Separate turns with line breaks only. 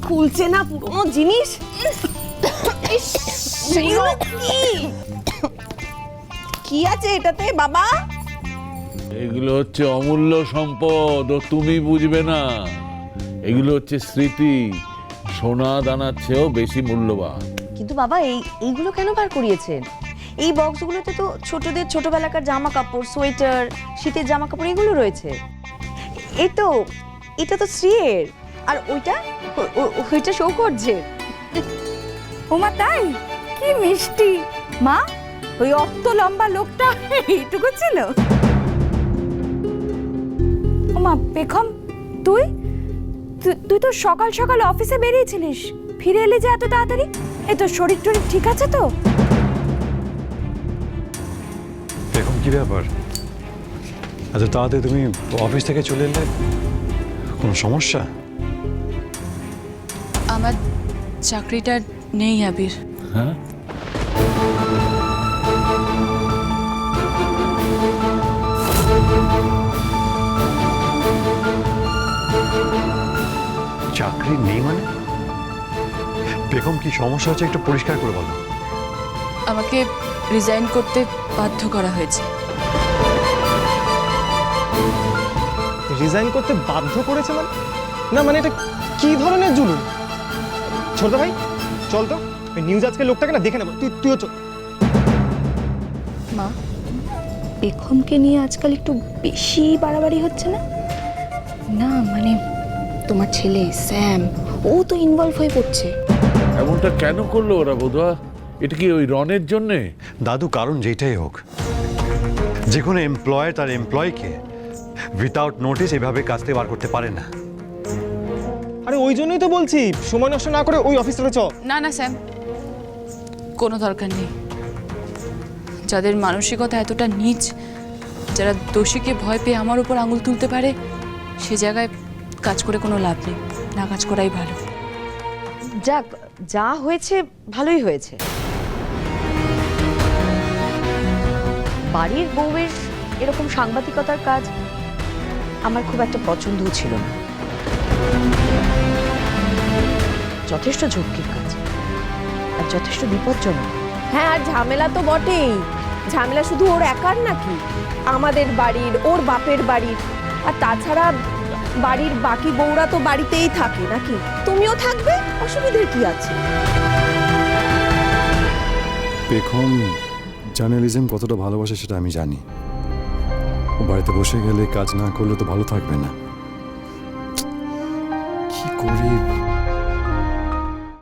খুলছে না পুরনো জিনিস। কি আছে এটাতে বাবা?
এগুলো হচ্ছে অমূল্য সম্পদ, ও তুমি বুঝবে না। এগুলো হচ্ছে স্মৃতি, সোনা দানার চেয়েও বেশি মূল্যবান।
কিন্তু বাবা এইগুলো কেন বার করিয়েছেন? এই বক্সগুলোতে তো ছোটদের ছোটবেলাকার জামা কাপড়, সোয়েটার, শীতের জামা কাপড় এগুলো রয়েছে। এই তো, এটা তো শ্রীয়ের, আর ওইটা সৌকর্যের।
ওমা তাই? কি মিষ্টি মা! ওই অত লম্বা লোকটা এইটুকু ছিল? ওমা পেখম, তুই তুই তো সকাল সকাল অফিসে বেরিয়েছিলিস, ফিরে এলি যে এত তাড়াতাড়ি? এই তোর শরীর টরীর ঠিক আছে তো?
এরকম কি ব্যাপার, এত তাড়াতাড়ি তুমি অফিস থেকে চলে এলে? কোনো সমস্যা?
আমার চাকরিটা নেই আবির।
হ্যাঁ,
চাকরি নেই মানে? বেগম কি সমস্যা হচ্ছে একটু পরিষ্কার করে বলো।
আমাকে রিজাইন করতে বাধ্য করা হয়েছে।
রিজাইন করতে বাধ্য করেছে মানে? না মানে এটা কি ধরনের জুলুম? ছোট ভাই চল তো, ওই নিউজ আজকে লোকটাকে না দেখে নেবো। তুইও চল।
মা, পেখমকে নিয়ে আজকাল একটু বেশি বাড়াবাড়ি হচ্ছে না? না মানে তোমার ছেলে স্যাম, ও তো ইনভলভ হয়ে পড়ছে।
এমনটা কেন করলো ওরা বোধহয়? এটা কি ওই রনের জন্যে?
দাদু, কারণ যেটাই হোক, যে কোনো এমপ্লয়ার তার এমপ্লয়কে উইথাউট নোটিস এভাবে কাজ থেকে বার করতে পারে না।
আরে ওই জন্যই তো বলছি সময় নষ্ট না করে ওই অফিসটাতে চ।
না না স্যাম, কোনো দরকার নেই। যাদের মানসিকতা এতটা নীচ, যারা দোষীকে ভয় পেয়ে আমার উপর আঙুল তুলতে পারে, সে জায়গায় কাজ করে কোনো লাভ নেই। না কাজ করাই ভালো।
যাক, যা হয়েছে ভালোই হয়েছে। বাড়ির বউয়ের এরকম সাংবাদিকতার কাজ আমার খুব একটা পছন্দও ছিল না। যথেষ্ট ঝক্কির কাজ আর যথেষ্ট বিপজ্জনক।
হ্যাঁ, আর ঝামেলা তো বটেই। ঝামেলা শুধু ওর একার নাকি, আমাদের বাড়ির, ওর বাপের বাড়ির, আর তাছাড়া বাড়ির বাকি বউরা তো বাড়িতেই থাকে নাকি? তুমিও থাকবে, অসুবিধার কি আছে?
পেখম জার্নালিজম কতটা ভালোবাসে সেটা আমি জানি। ও বাড়িতে বসে গেলে কাজ না করলে তো ভালো থাকবে না। কি করি